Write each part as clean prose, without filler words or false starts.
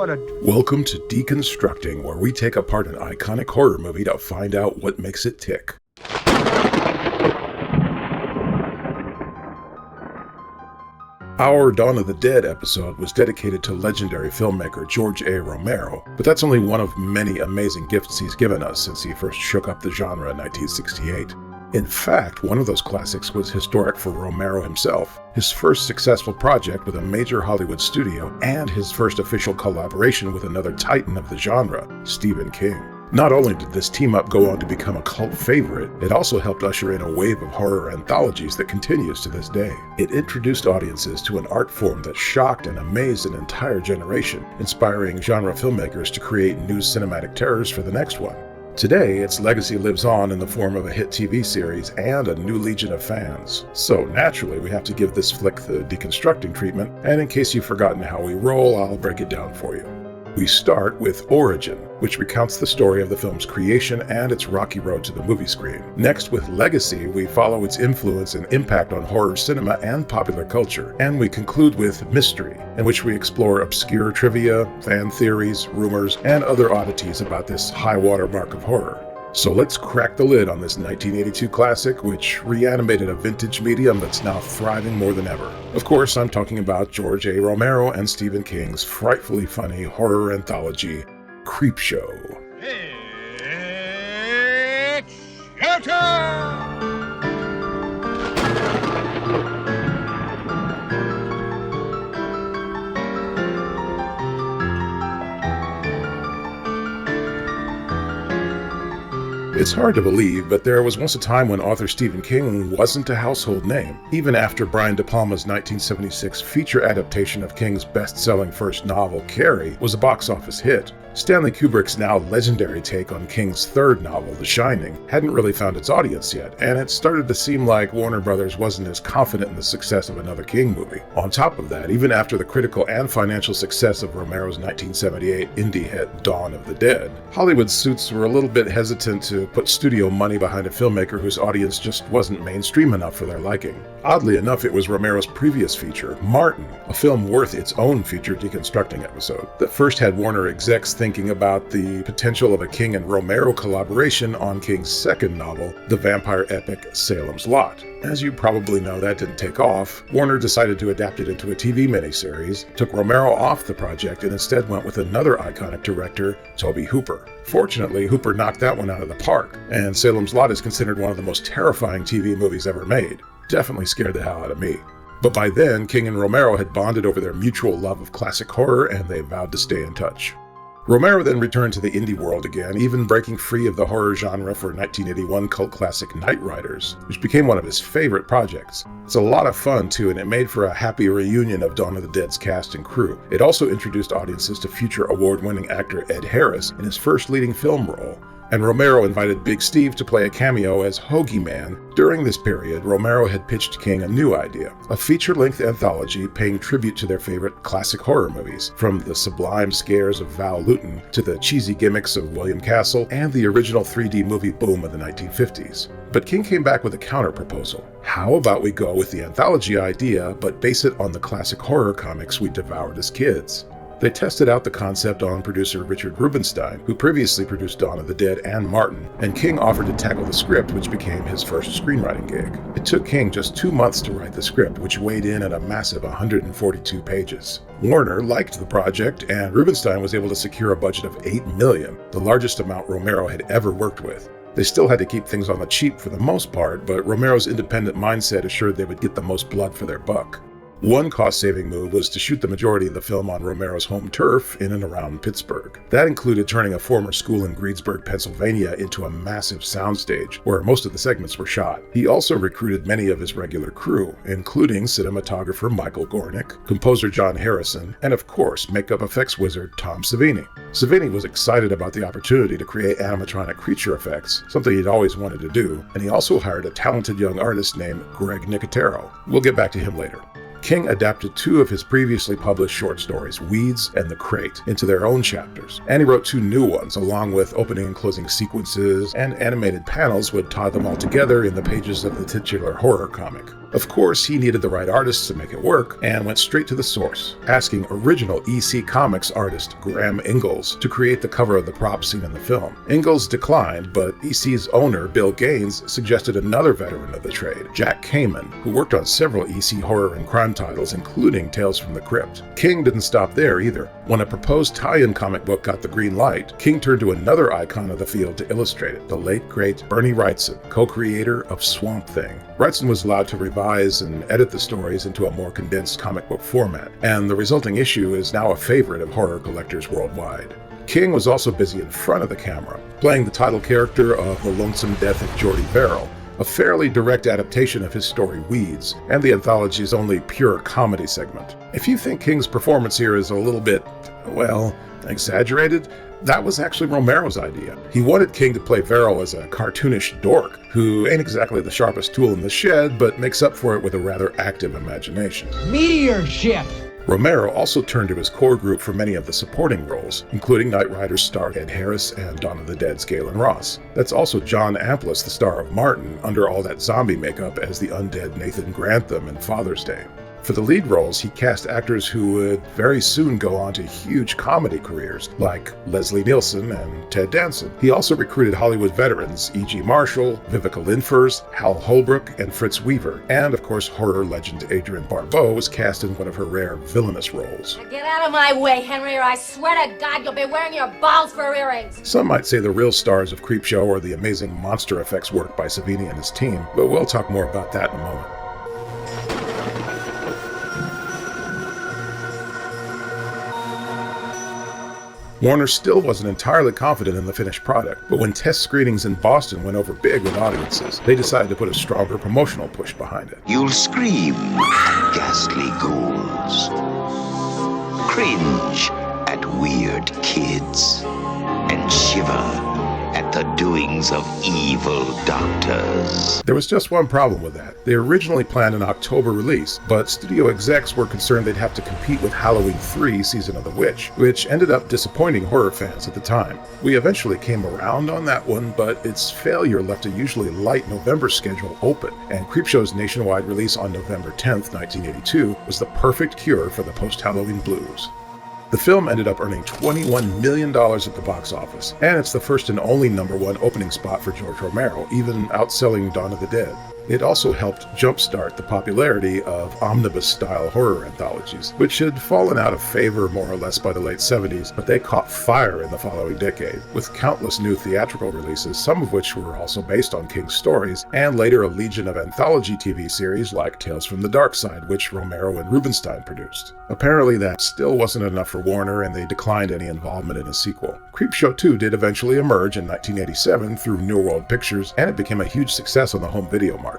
ordered. Welcome to Deconstructing, where we take apart an iconic horror movie to find out what makes it tick. Our Dawn of the Dead episode was dedicated to legendary filmmaker George A. Romero, but that's only one of many amazing gifts he's given us since he first shook up the genre in 1968. In fact, one of those classics was historic for Romero himself, his first successful project with a major Hollywood studio, and his first official collaboration with another titan of the genre, Stephen King. Not only did this team-up go on to become a cult favorite, it also helped usher in a wave of horror anthologies that continues to this day. It introduced audiences to an art form that shocked and amazed an entire generation, inspiring genre filmmakers to create new cinematic terrors for the next one. Today, its legacy lives on in the form of a hit TV series and a new legion of fans. So naturally, we have to give this flick the deconstructing treatment, and in case you've forgotten how we roll, I'll break it down for you. We start with Origin, which recounts the story of the film's creation and its rocky road to the movie screen. Next, with Legacy, we follow its influence and impact on horror cinema and popular culture. And we conclude with Mystery, in which we explore obscure trivia, fan theories, rumors, and other oddities about this high-water mark of horror. So let's crack the lid on this 1982 classic, which reanimated a vintage medium that's now thriving more than ever. Of course, I'm talking about George A. Romero and Stephen King's frightfully funny horror anthology, Creepshow. It's showtime! It's hard to believe, but there was once a time when author Stephen King wasn't a household name, even after Brian De Palma's 1976 feature adaptation of King's best-selling first novel, Carrie, was a box office hit. Stanley Kubrick's now legendary take on King's third novel, The Shining, hadn't really found its audience yet, and it started to seem like Warner Brothers wasn't as confident in the success of another King movie. On top of that, even after the critical and financial success of Romero's 1978 indie hit, Dawn of the Dead, Hollywood suits were a little bit hesitant to put studio money behind a filmmaker whose audience just wasn't mainstream enough for their liking. Oddly enough, it was Romero's previous feature, Martin, a film worth its own feature deconstructing episode, that first had Warner execs thinking about the potential of a King and Romero collaboration on King's second novel, the vampire epic Salem's Lot. As you probably know, that didn't take off. Warner decided to adapt it into a TV miniseries, took Romero off the project, and instead went with another iconic director, Tobe Hooper. Fortunately, Hooper knocked that one out of the park, and Salem's Lot is considered one of the most terrifying TV movies ever made. Definitely scared the hell out of me. But by then, King and Romero had bonded over their mutual love of classic horror, and they vowed to stay in touch. Romero then returned to the indie world again, even breaking free of the horror genre for 1981 cult classic Night Riders, which became one of his favorite projects. It's a lot of fun too, and it made for a happy reunion of Dawn of the Dead's cast and crew. It also introduced audiences to future award-winning actor Ed Harris in his first leading film role, and Romero invited Big Steve to play a cameo as Hoagie Man. During this period, Romero had pitched King a new idea, a feature-length anthology paying tribute to their favorite classic horror movies, from the sublime scares of Val Lewton to the cheesy gimmicks of William Castle and the original 3D movie boom of the 1950s. But King came back with a counter-proposal. How about we go with the anthology idea, but base it on the classic horror comics we devoured as kids? They tested out the concept on producer Richard Rubinstein, who previously produced Dawn of the Dead and Martin, and King offered to tackle the script, which became his first screenwriting gig. It took King just 2 months to write the script, which weighed in at a massive 142 pages. Warner liked the project, and Rubinstein was able to secure a budget of $8 million, the largest amount Romero had ever worked with. They still had to keep things on the cheap for the most part, but Romero's independent mindset assured they would get the most blood for their buck. One cost-saving move was to shoot the majority of the film on Romero's home turf in and around Pittsburgh. That included turning a former school in Greensburg, Pennsylvania into a massive soundstage, where most of the segments were shot. He also recruited many of his regular crew, including cinematographer Michael Gornick, composer John Harrison, and of course, makeup effects wizard Tom Savini. Savini was excited about the opportunity to create animatronic creature effects, something he'd always wanted to do, and he also hired a talented young artist named Greg Nicotero. We'll get back to him later. King adapted 2 of his previously published short stories, Weeds and The Crate, into their own chapters, and he wrote 2 new ones, along with opening and closing sequences, and animated panels would tie them all together in the pages of the titular horror comic. Of course, he needed the right artists to make it work, and went straight to the source, asking original EC Comics artist Graham Ingalls to create the cover of the prop scene in the film. Ingalls declined, but EC's owner, Bill Gaines, suggested another veteran of the trade, Jack Kamen, who worked on several EC horror and crime titles, including Tales from the Crypt. King didn't stop there either. When a proposed tie-in comic book got the green light, King turned to another icon of the field to illustrate it, the late great Bernie Wrightson, co-creator of Swamp Thing. Wrightson was allowed to revise and edit the stories into a more condensed comic book format, and the resulting issue is now a favorite of horror collectors worldwide. King was also busy in front of the camera, playing the title character of The Lonesome Death of Geordie Verrill, a fairly direct adaptation of his story Weeds, and the anthology's only pure comedy segment. If you think King's performance here is a little bit, well, exaggerated, that was actually Romero's idea. He wanted King to play Verrill as a cartoonish dork, who ain't exactly the sharpest tool in the shed, but makes up for it with a rather active imagination. Meteor ship! Romero also turned to his core group for many of the supporting roles, including Knight Rider's star Ed Harris and Dawn of the Dead's Galen Ross. That's also John Amplas, the star of Martin, under all that zombie makeup as the undead Nathan Grantham in Father's Day. For the lead roles, he cast actors who would very soon go on to huge comedy careers, like Leslie Nielsen and Ted Danson. He also recruited Hollywood veterans E.G. Marshall, Vivica Lindfors, Hal Holbrook, and Fritz Weaver. And of course, horror legend Adrienne Barbeau was cast in one of her rare villainous roles. Now get out of my way, Henry, or I swear to God you'll be wearing your balls for earrings! Some might say the real stars of Creepshow are the amazing monster effects work by Savini and his team, but we'll talk more about that in a moment. Warner still wasn't entirely confident in the finished product, but when test screenings in Boston went over big with audiences, they decided to put a stronger promotional push behind it. You'll scream, ghastly ghouls. Cringe at weird kids. And shiver at the doings of evil doctors. There was just one problem with that. They originally planned an October release, but studio execs were concerned they'd have to compete with Halloween 3 Season of the Witch, which ended up disappointing horror fans at the time. We eventually came around on that one, but its failure left a usually light November schedule open, and Creepshow's nationwide release on November 10th, 1982 was the perfect cure for the post-Halloween blues. The film ended up earning $21 million at the box office, and it's the first and only #1 opening spot for George Romero, even outselling Dawn of the Dead. It also helped jumpstart the popularity of omnibus-style horror anthologies, which had fallen out of favor more or less by the late 70s, but they caught fire in the following decade, with countless new theatrical releases, some of which were also based on King's stories, and later a legion of anthology TV series like Tales from the Dark Side, which Romero and Rubinstein produced. Apparently that still wasn't enough for Warner, and they declined any involvement in a sequel. Creepshow 2 did eventually emerge in 1987 through New World Pictures, and it became a huge success on the home video market.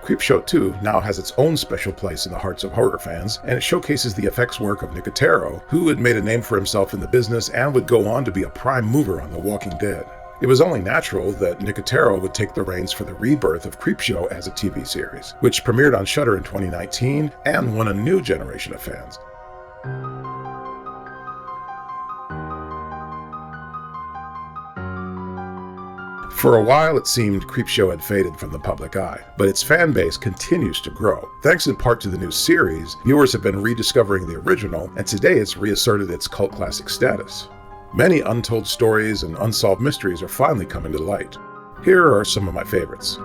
Creepshow 2 now has its own special place in the hearts of horror fans, and it showcases the effects work of Nicotero, who had made a name for himself in the business and would go on to be a prime mover on The Walking Dead. It was only natural that Nicotero would take the reins for the rebirth of Creepshow as a TV series, which premiered on Shudder in 2019 and won a new generation of fans. For a while, it seemed Creepshow had faded from the public eye, but its fan base continues to grow. Thanks in part to the new series, viewers have been rediscovering the original, and today it's reasserted its cult classic status. Many untold stories and unsolved mysteries are finally coming to light. Here are some of my favorites.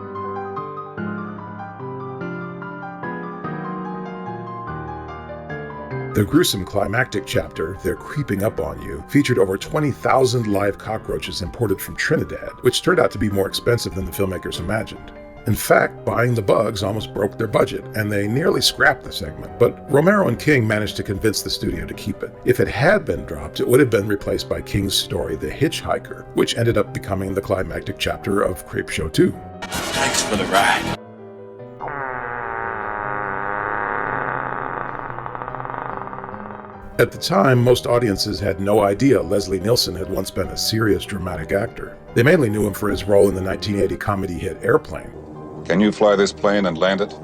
The gruesome climactic chapter, They're Creeping Up on You, featured over 20,000 live cockroaches imported from Trinidad, which turned out to be more expensive than the filmmakers imagined. In fact, buying the bugs almost broke their budget, and they nearly scrapped the segment, but Romero and King managed to convince the studio to keep it. If it had been dropped, it would have been replaced by King's story, The Hitchhiker, which ended up becoming the climactic chapter of Creepshow 2. Thanks for the ride. At the time, most audiences had no idea Leslie Nielsen had once been a serious dramatic actor. They mainly knew him for his role in the 1980 comedy hit Airplane. Can you fly this plane and land it?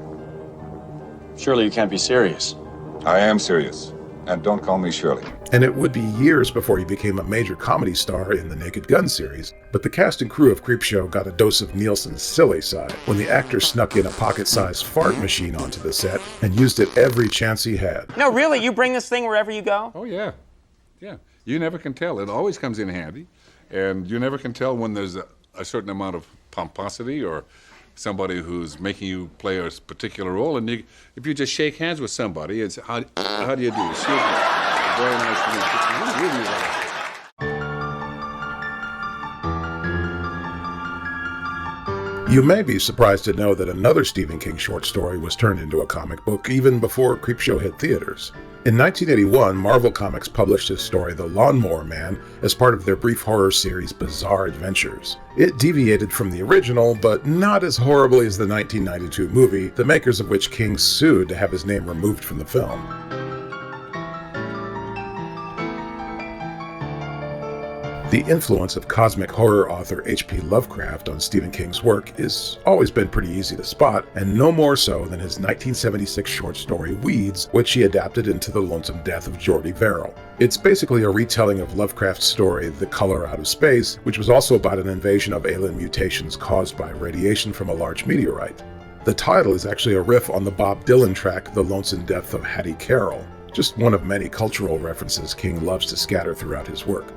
Surely you can't be serious. I am serious. And don't call me Shirley. And it would be years before he became a major comedy star in the Naked Gun series. But the cast and crew of Creepshow got a dose of Nielsen's silly side when the actor snuck in a pocket-sized fart machine onto the set and used it every chance he had. No, really? You bring this thing wherever you go? Oh, yeah. Yeah. You never can tell. It always comes in handy. And you never can tell when there's a certain amount of pomposity or somebody who's making you play a particular role. And if you just shake hands with somebody, it's how do you do? Excuse me. Very nice to meet you. It's really well. You may be surprised to know that another Stephen King short story was turned into a comic book even before Creepshow hit theaters. In 1981, Marvel Comics published his story The Lawnmower Man as part of their brief horror series Bizarre Adventures. It deviated from the original, but not as horribly as the 1992 movie, the makers of which King sued to have his name removed from the film. The influence of cosmic horror author H.P. Lovecraft on Stephen King's work has always been pretty easy to spot, and no more so than his 1976 short story Weeds, which he adapted into The Lonesome Death of Jordy Verrill. It's basically a retelling of Lovecraft's story The Color Out of Space, which was also about an invasion of alien mutations caused by radiation from a large meteorite. The title is actually a riff on the Bob Dylan track The Lonesome Death of Hattie Carroll, just one of many cultural references King loves to scatter throughout his work.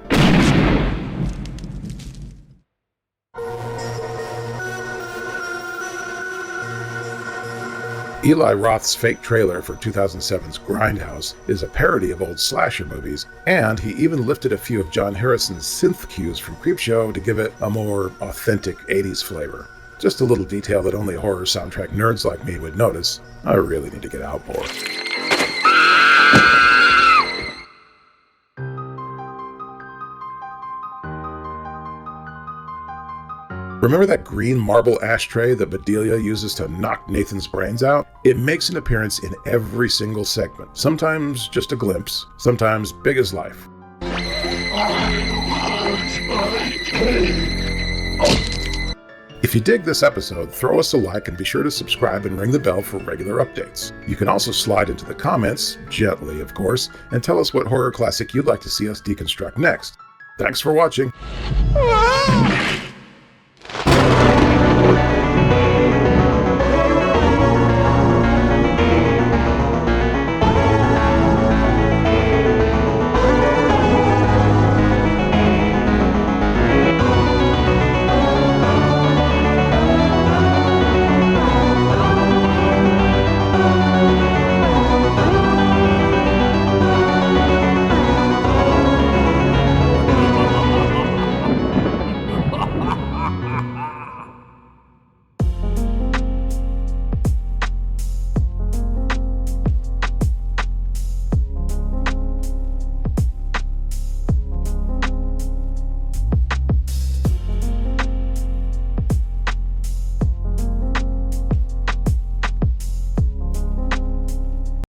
Eli Roth's fake trailer for 2007's Grindhouse is a parody of old slasher movies, and he even lifted a few of John Harrison's synth cues from Creepshow to give it a more authentic 80s flavor. Just a little detail that only horror soundtrack nerds like me would notice. I really need to get out more. Remember that green marble ashtray that Bedelia uses to knock Nathan's brains out? It makes an appearance in every single segment, sometimes just a glimpse, sometimes big as life. If you dig this episode, throw us a like and be sure to subscribe and ring the bell for regular updates. You can also slide into the comments, gently of course, and tell us what horror classic you'd like to see us deconstruct next. Thanks for watching.